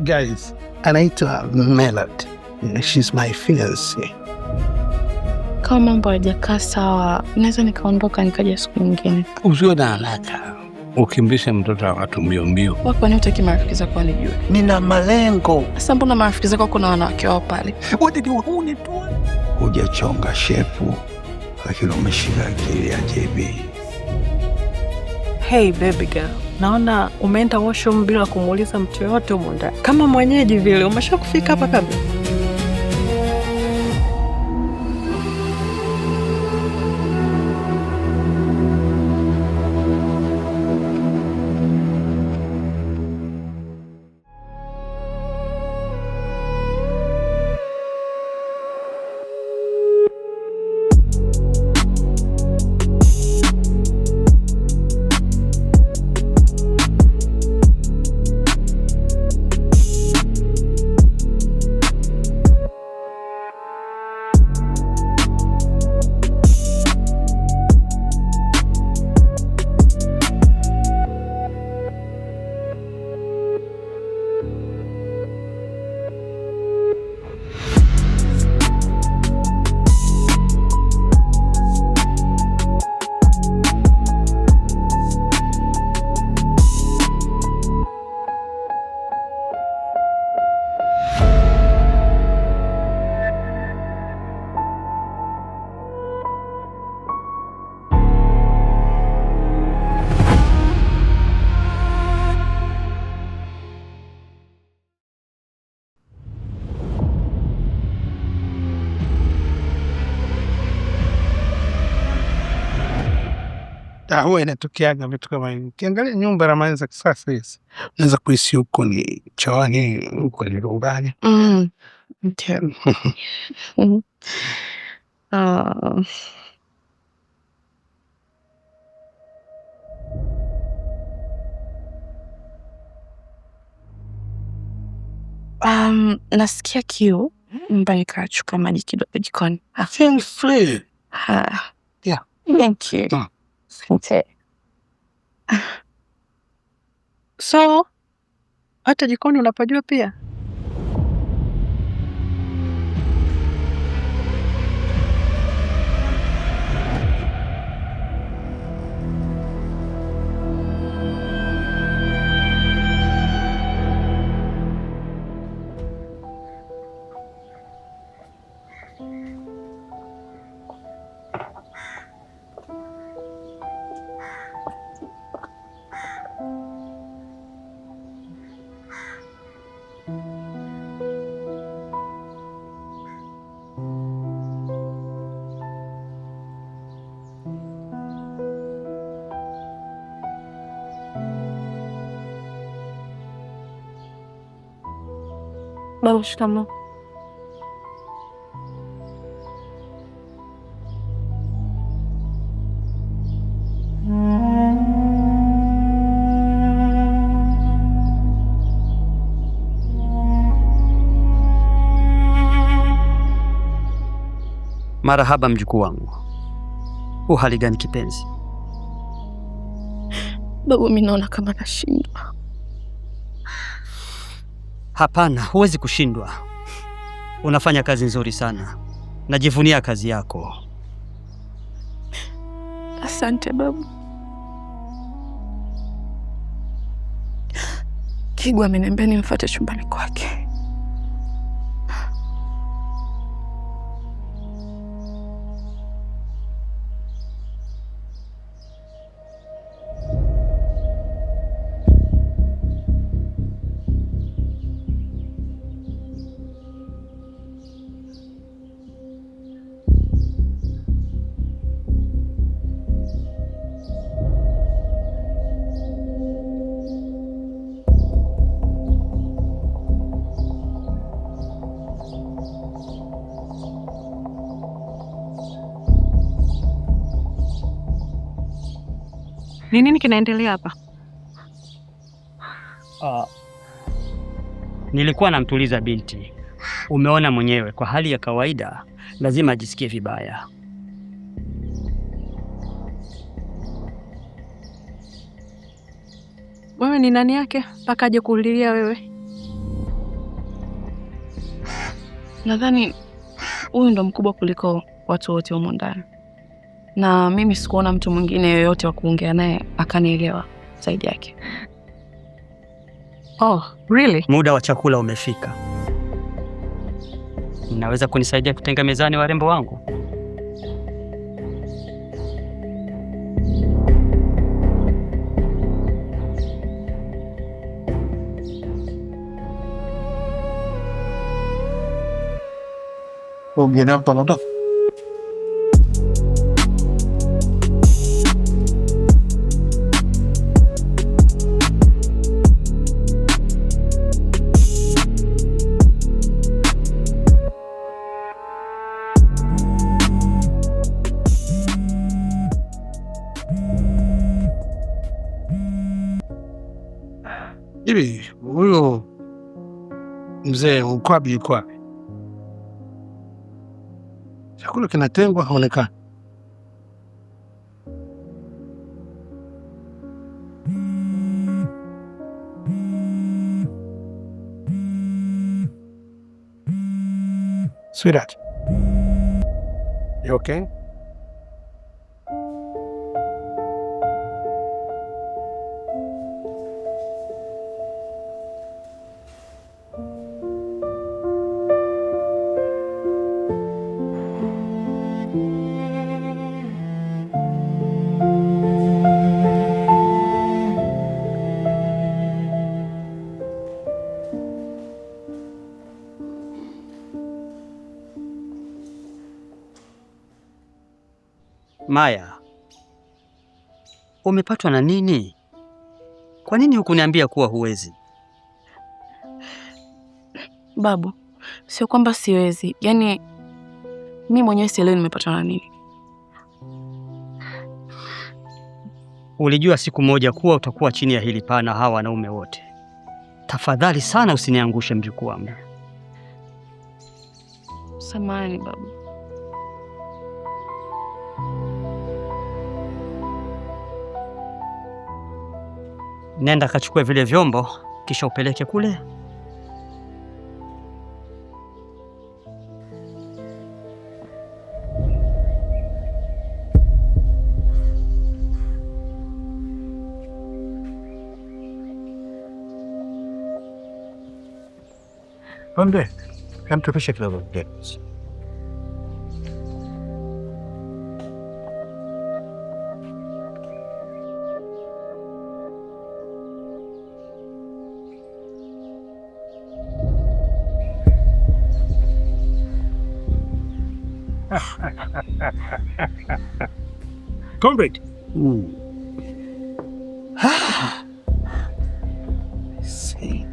Guys, anaitwa Melody. She's my fiancé. Kama mambo hayajakaa sawa, naweza nikaondoka nikaja siku nyingine. Usiwe na haraka. Ukimbisha mtoto wa watu mbio mbio. Wako ni utaki marafiki zako wanijue. Nina malengo. Sasa mbona marafiki zako kuna wanawake wao pale? Wote ni wahuni tu. Hujachonga shepu, lakini umeshika akili ya JB. Hey baby girl, naona umeenda washroom bila kumuuliza mtu yote huko ndani. Kama mwenyeji vile, umeshakufika hapa kabla. Huwa inatokeaga vitu kama hivi. Ukiangalia nyumba Ramadhani za kisasa hizi, unaweza kuhisi huko ni chooni, huko ni nyumbani. Ndio. Nasikia kiu, mbaya nikachukua maji kidogo jikoni. Feel free. Yeah. Thank you. So, hata jikoni unapajua pia? Baba, shikamoo. Marahaba mjukuu wangu. Uhali gani kipenzi? Baba, mimi naona kama nashindwa. Hapana, huwezi kushindwa. Unafanya kazi nzuri sana. Najivunia kazi yako. Asante baba. Kigwa ameniambia nimfuate chumbani kwake. Ni nini kinaendelea hapa? Nilikuwa namtuliza binti. Umeona mwenyewe, kwa hali ya kawaida lazima ajisikie vibaya. Wewe ni nani yake mpaka aje kuulilia wewe? Nadhani huyu ndo mkubwa kuliko watu wote humo ndani, na mimi sikuona mtu mwingine yoyote wa kuongea naye akanielewa zaidi yake. Oh, really? Muda wa chakula umefika. Unaweza kunisaidia kutenga mezani warembo wangu? Ongea hapa ndo. Hivi huyo mzee Mkwabi yuko wapi? Chakula kinatengwa haonekani. Sweetheart. You okay? Maya, umepatwa na nini? Kwa nini hukuniambia kuwa huwezi? Babu, sio kwamba siwezi. Yaani mimi mwenyewe sielewi nimepatwa na nini. Ulijua siku moja kuwa utakuwa chini ya hili pana hawa wanaume wote. Tafadhali sana usiniangushe mjukuu wangu. Samahani babu. Nenda kachukue vile vyombo kisha upeleke kule. Pombe, tupishe kidogo. Comrade. See.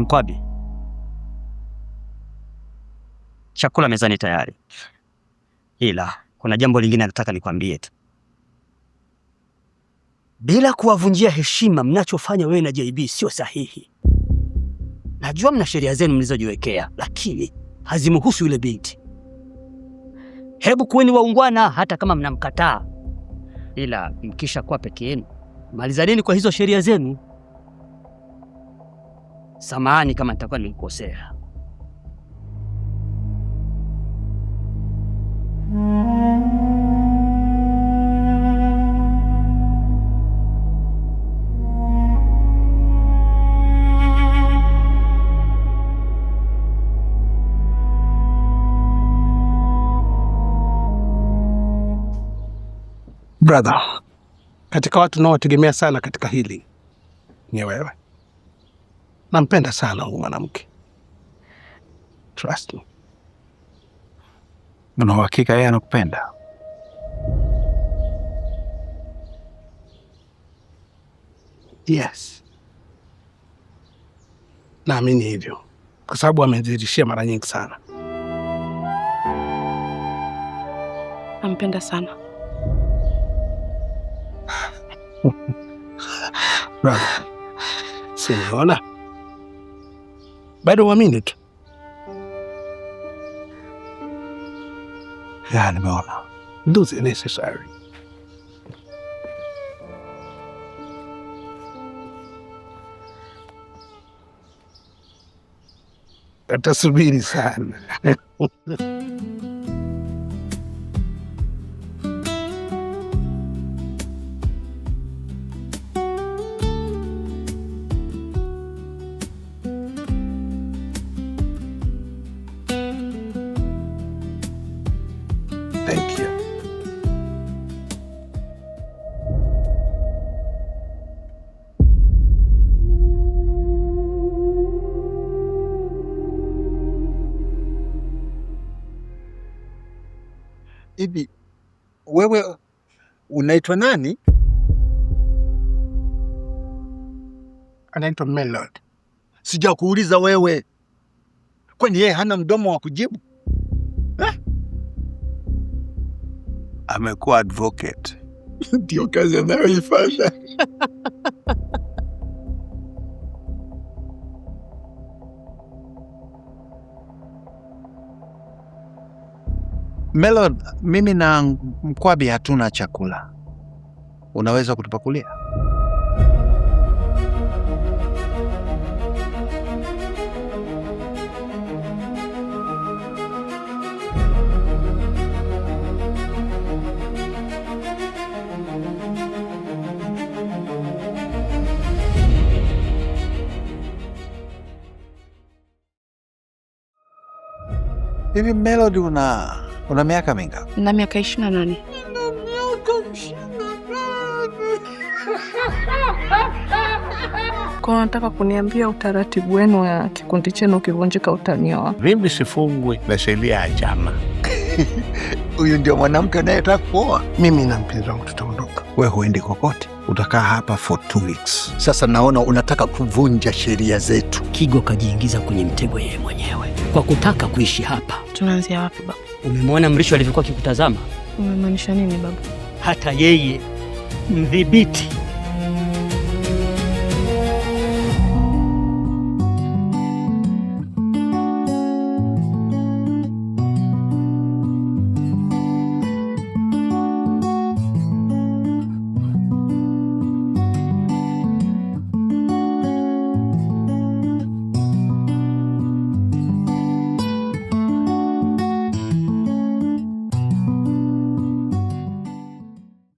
Mkwabi, chakula mezani tayari. Ila kuna jambo lingine nataka nikwambie tu. Bila kuwavunjia heshima, mnachofanya wewe na JB sio sahihi. Najua mna sheria zenu mlizojiwekea, lakini hazimhusu yule binti. Hebu kuweni waungwana hata kama mnamkataa. Ila mkisha kuwa peke yenu, malizaneni kwa hizo sheria zenu. Samahani kama nitakuwa nilikosea. Brother, katika watu naotegemea sana katika hili ni wewe. Nampenda sana huyu mwanamke. Trust me. Una uhakika yeye anakupenda? Yes. Naamini hivyo kwa sababu amezidishia mara nyingi sana. Nampenda sana. Simeona bado uamini tu. Nimeona. Ndozi necessary. Atasubiri sana. Thank you. Hivi wewe unaitwa nani? Anaitwa Melody. Sijakuuliza wewe. Kwani yeye hana mdomo wa kujibu? Amekuwa advocate. Ndio kazi anayoifanya. Melody, mimi na Mkwabi hatuna chakula. Unaweza kutupakulia? Hivi Melody, una miaka mingapi? Na miaka 28. Kwa nataka kuniambia utaratibu wenu ya kikundi chenu ukivunjika utanioa? Mimi sifungwi na sheria ya chama. Huyu ndio mwanamke anayetaka kuoa. Mimi na mpenzi wangu tutaondoka. Wewe huendi kokote, utakaa hapa for 2 weeks. Sasa naona unataka kuvunja sheria zetu. Kigo kajiingiza kwenye mtego yeye mwenyewe kwa kutaka kuishi hapa. Tunaanzia wapi baba? Umemwona Mrisho alivyokuwa akikutazama? Umemaanisha nini baba? Hata yeye mdhibiti